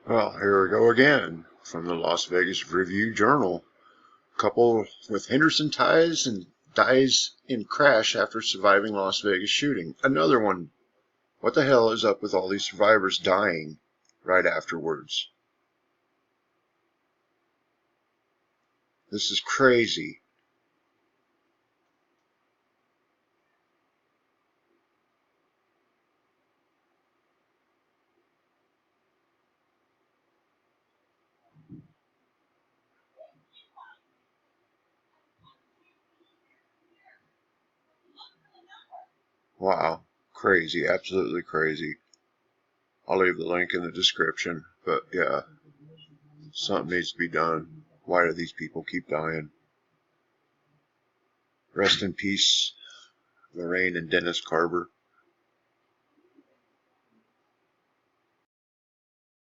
Well, here we go again from the Las Vegas Review-Journal. Couple with Henderson ties and dies in crash after surviving Las Vegas shooting. Another one. What the hell is up with all these survivors dying right afterwards? This is crazy. Wow. Crazy. Absolutely crazy. I'll leave the link in the description. But yeah, something needs to be done. Why do these people keep dying? Rest in peace, Lorraine and Dennis Carver.